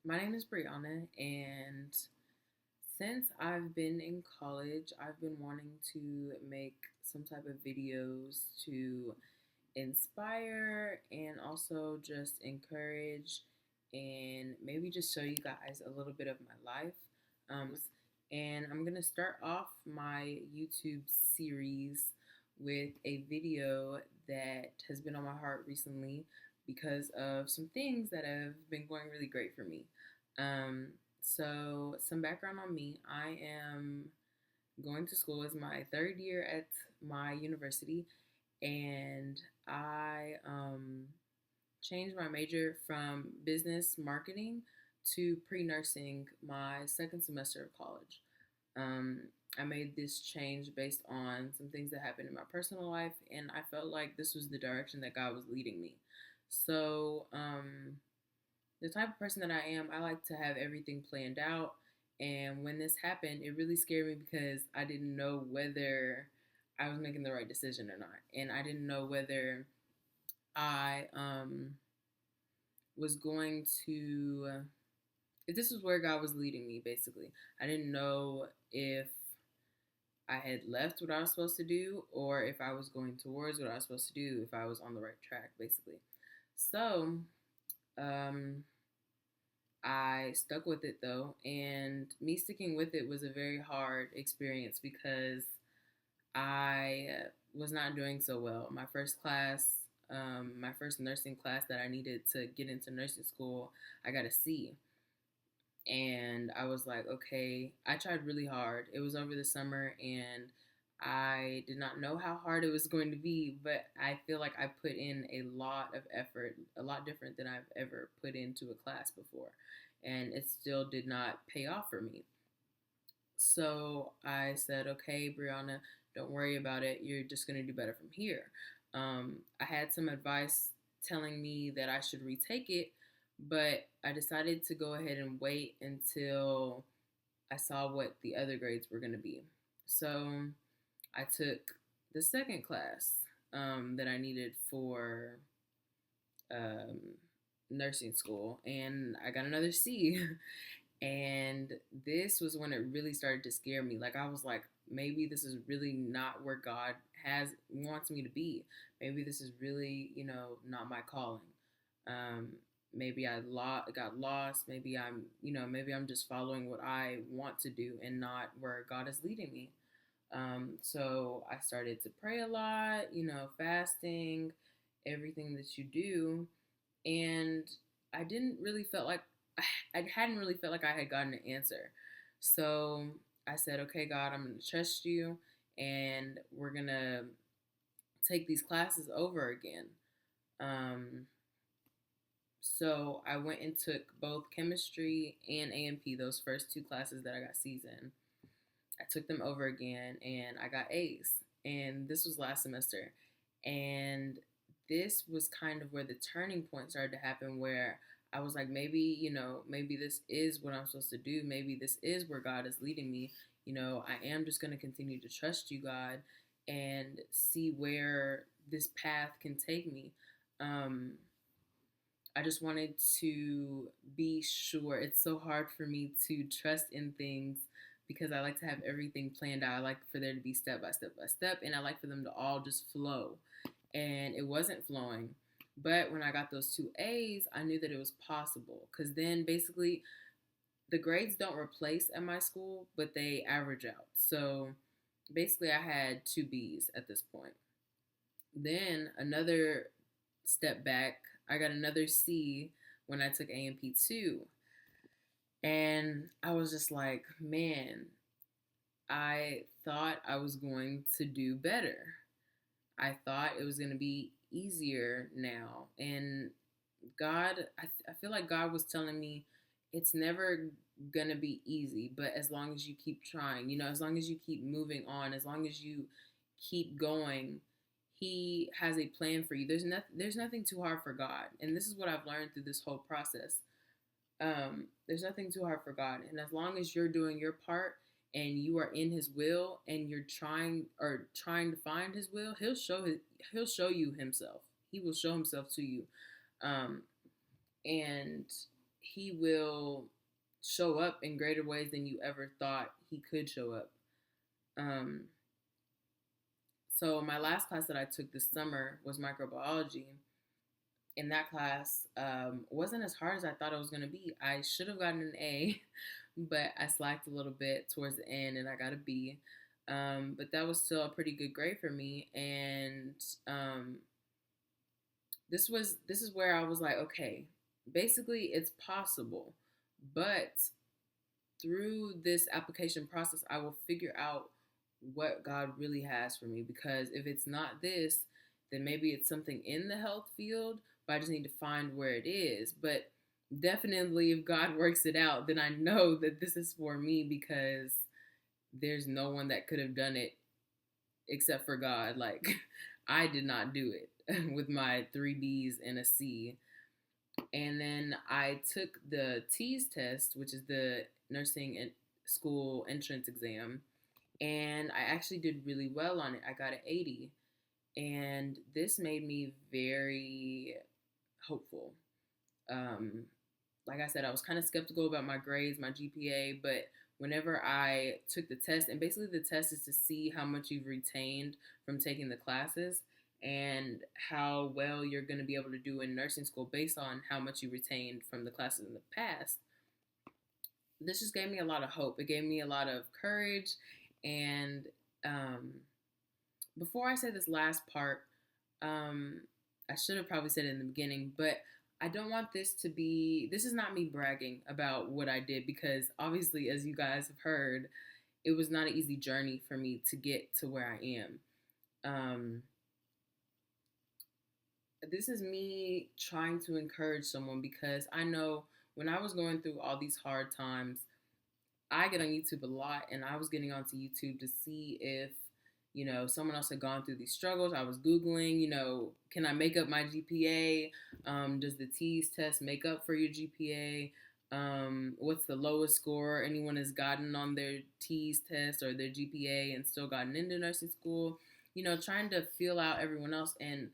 My name is Brianna, and since I've been in college, I've been wanting to make some type of videos to inspire and also just encourage and maybe just show you guys a little bit of my life. And I'm gonna start off my YouTube series with a video that has been on my heart recently because of some things that have been going really great for me. Um, some background on me: I am going to school as my third year at my university, and I changed my major from business marketing to pre nursing my second semester of college. Um, I made this change based on some things that happened in my personal life, and I felt like this was the direction that God was leading me. So, the type of person that I am, I like to have everything planned out. And when this happened, it really scared me because I didn't know whether I was making the right decision or not. And I didn't know whether I was going to, if this was where God was leading me, basically. I didn't know if I had left what I was supposed to do or if I was going towards what I was supposed to do, if I was on the right track, basically. So, um, I stuck with it though, and me sticking with it was a very hard experience because I was not doing so well. My first nursing class that I needed to get into nursing school, I got a C. And I was like, okay, I tried really hard. It was over the summer, and I did not know how hard it was going to be, but I feel like I put in a lot of effort, a lot different than I've ever put into a class before. And it still did not pay off for me. So I said, okay, Brianna, don't worry about it. You're just going to do better from here. I had some advice telling me that I should retake it, but I decided to go ahead and wait until I saw what the other grades were going to be. So I took the second class that I needed for um, nursing school, and I got another C. And this was when it really started to scare me. Like I was like, maybe this is really not where God has wants me to be. Maybe this is really, not my calling. Um, maybe got lost. Maybe I'm just following what I want to do and not where God is leading me. So I started to pray a lot, fasting, everything that you do, and I didn't really felt like I hadn't really felt like I had gotten an answer. So I said, okay, God, I'm going to trust you, and we're going to take these classes over again. Um, so I went and took both chemistry and A&P, those first two classes that I got C's in. I took them over again, and I got A's. And this was last semester. And this was kind of where the turning point started to happen, where I was like, maybe this is what I'm supposed to do. Maybe this is where God is leading me. I am just going to continue to trust you, God, and see where this path can take me. Um, I just wanted to be sure. It's so hard for me to trust in things because I like to have everything planned out. I like for there to be step by step by step, and I like for them to all just flow. And it wasn't flowing. But when I got those two A's, I knew that it was possible because then basically the grades don't replace at my school, but they average out. So basically, I had two B's at this point. Then another step back, I got another C when I took A&P2. And I was just like, man, I thought I was going to do better. I thought it was going to be easier now. And I feel like God was telling me it's never going to be easy, but as long as you keep trying, as long as you keep moving on, as long as you keep going, He has a plan for you. There's nothing too hard for God. And this is what I've learned through this whole process. There's nothing too hard for God. And as long as you're doing your part and you are in His will and you're trying to find His will, He'll show you Himself. He will show Himself to you. Um, and he will show up in greater ways than you ever thought he could show up. Um, so my last class that I took this summer was microbiology. In that class wasn't as hard as I thought it was going to be. I should have gotten an A, but I slacked a little bit towards the end and I got a B. But that was still a pretty good grade for me. And this is where I was like, okay, basically it's possible, but through this application process, I will figure out what God really has for me. Because if it's not this, then maybe it's something in the health field, but I just need to find where it is. But definitely, if God works it out, then I know that this is for me because there's no one that could have done it except for God. Like, I did not do it with my 3 B's and a C. And then I took the TEAS test, which is the nursing school entrance exam, and I actually did really well on it. I got an 80, and this made me very hopeful. Um, like I said, I was kind of skeptical about my grades, my GPA, but whenever I took the test, and basically the test is to see how much you've retained from taking the classes and how well you're going to be able to do in nursing school based on how much you retained from the classes in the past. This just gave me a lot of hope. It gave me a lot of courage. And um, before I say this last part, I should have probably said it in the beginning, but I don't want this to be, this is not me bragging about what I did because obviously, as you guys have heard, it was not an easy journey for me to get to where I am. Um, this is me trying to encourage someone because I know when I was going through all these hard times, I get on YouTube a lot, and I was getting onto YouTube to see if, someone else had gone through these struggles. I was Googling, can I make up my GPA? Does the TEAS test make up for your GPA? What's the lowest score anyone has gotten on their TEAS test or their GPA and still gotten into nursing school? Trying to feel out everyone else. And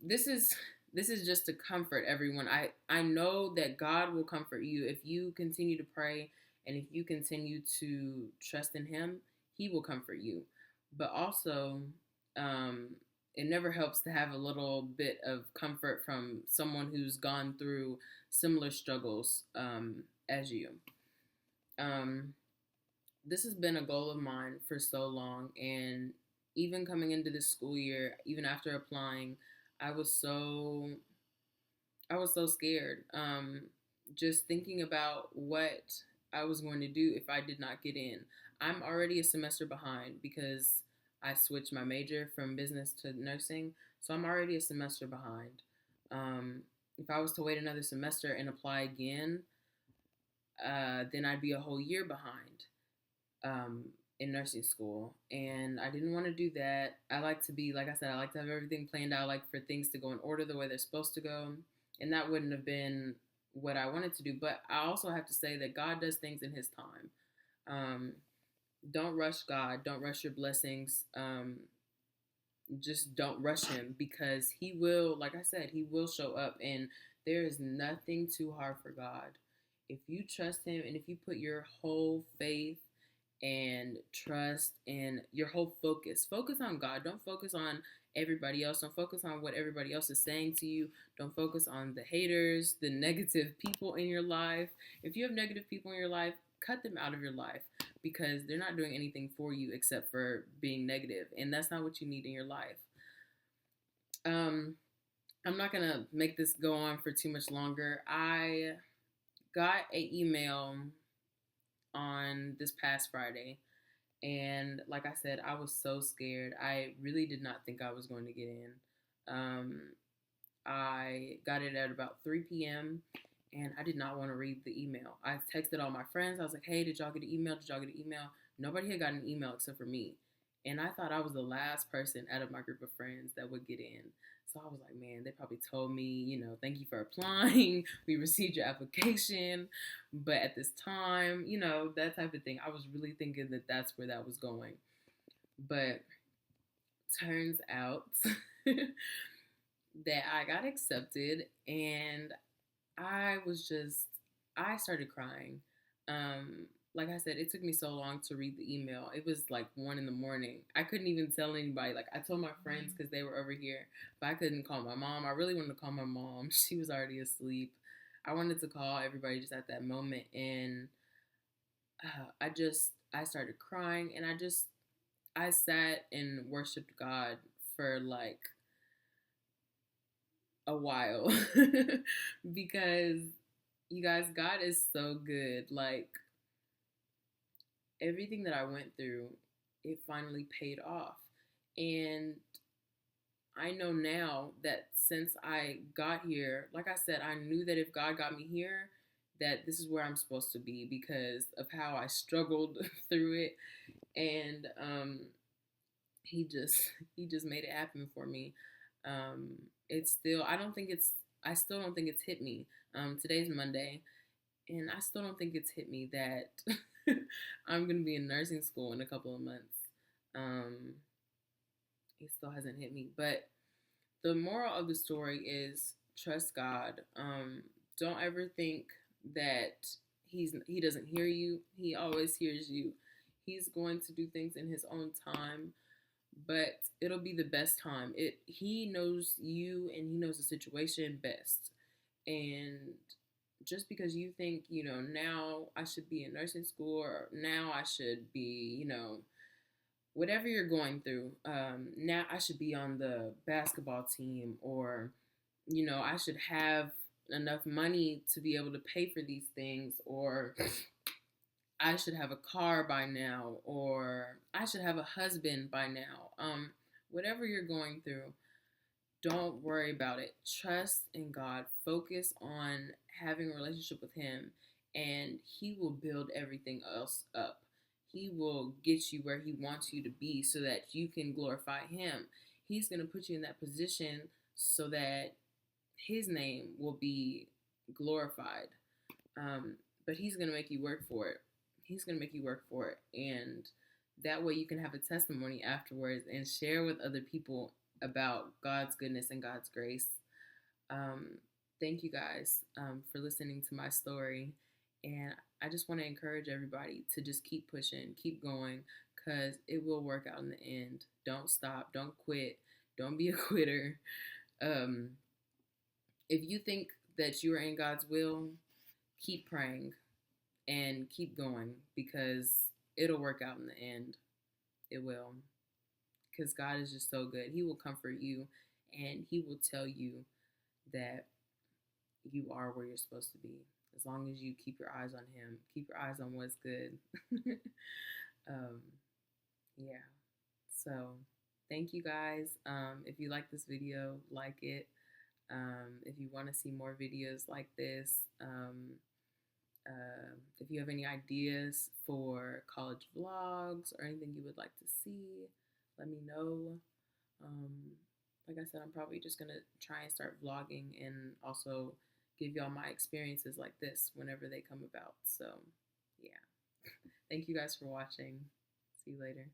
this is just to comfort everyone. I know that God will comfort you if you continue to pray and if you continue to trust in Him. He will comfort you. But also, it never helps to have a little bit of comfort from someone who's gone through similar struggles as you. This has been a goal of mine for so long, and even coming into this school year, even after applying, I was so scared. Just thinking about what I was going to do if I did not get in. I'm already a semester behind because I switched my major from business to nursing, so I'm already a semester behind. If I was to wait another semester and apply again, then I'd be a whole year behind. In nursing school, and I didn't want to do that. I like to be, like I said, I like to have everything planned out, I like for things to go in order the way they're supposed to go, and that wouldn't have been what I wanted to do. But I also have to say that God does things in His time. Don't rush God. Don't rush your blessings. Just don't rush Him because He will, like I said, He will show up, and there is nothing too hard for God. If you trust Him and if you put your whole faith and trust and your whole focus on God. Don't focus on everybody else. Don't focus on what everybody else is saying to you. Don't focus on the haters, the negative people in your life. If you have negative people in your life, cut them out of your life because they're not doing anything for you except for being negative, and that's not what you need in your life. I'm not gonna make this go on for too much longer. I got an email on this past Friday. And like I said, I was so scared. I really did not think I was going to get in. I got it at about 3 p.m. and I did not want to read the email. I texted all my friends. I was like, hey, did y'all get an email? Did y'all get an email? Nobody had gotten an email except for me. And I thought I was the last person out of my group of friends that would get in. So I was like, man, they probably told me, thank you for applying. We received your application. But at this time, that type of thing. I was really thinking that that's where that was going. But turns out that I got accepted, and I was just, I started crying. Like I said, it took me so long to read the email. It was like 1 in the morning. I couldn't even tell anybody. Like I told my friends because they were over here, but I couldn't call my mom. I really wanted to call my mom. She was already asleep. I wanted to call everybody just at that moment, and I started crying, and I sat and worshiped God for like a while because you guys, God is so good. Like everything that I went through, it finally paid off. And I know now that since I got here, like I said, I knew that if God got me here, that this is where I'm supposed to be because of how I struggled through it. And he just he just made it happen for me. It's still, I still don't think it's hit me. Today's Monday, and I still don't think it's hit me that I'm gonna be in nursing school in a couple of months. Um, it still hasn't hit me. But the moral of the story is trust God. Don't ever think that he doesn't hear you. He always hears you. He's going to do things in his own time, but it'll be the best time. He knows you and he knows the situation best. And just because you think, now I should be in nursing school, or now I should be, whatever you're going through, now I should be on the basketball team, or, I should have enough money to be able to pay for these things, or I should have a car by now, or I should have a husband by now. Whatever you're going through, don't worry about it. Trust in God. Focus on having a relationship with Him, and He will build everything else up. He will get you where He wants you to be so that you can glorify Him. He's going to put you in that position so that His name will be glorified. But He's going to make you work for it. He's going to make you work for it. And that way you can have a testimony afterwards and share with other people about God's goodness and God's grace. Thank you guys for listening to my story. And I just want to encourage everybody to just keep pushing, keep going, because it will work out in the end. Don't stop. Don't quit. Don't be a quitter. If you think that you are in God's will, keep praying and keep going, because it'll work out in the end. It will. Because God is just so good. He will comfort you, and He will tell you that you are where you're supposed to be. As long as you keep your eyes on Him, keep your eyes on what's good. Yeah. So thank you guys. If you like this video, like it. If you want to see more videos like this, if you have any ideas for college vlogs or anything you would like to see, let me know. Like I said, I'm probably just going to try and start vlogging and also give y'all my experiences like this whenever they come about. So, yeah. Thank you guys for watching. See you later.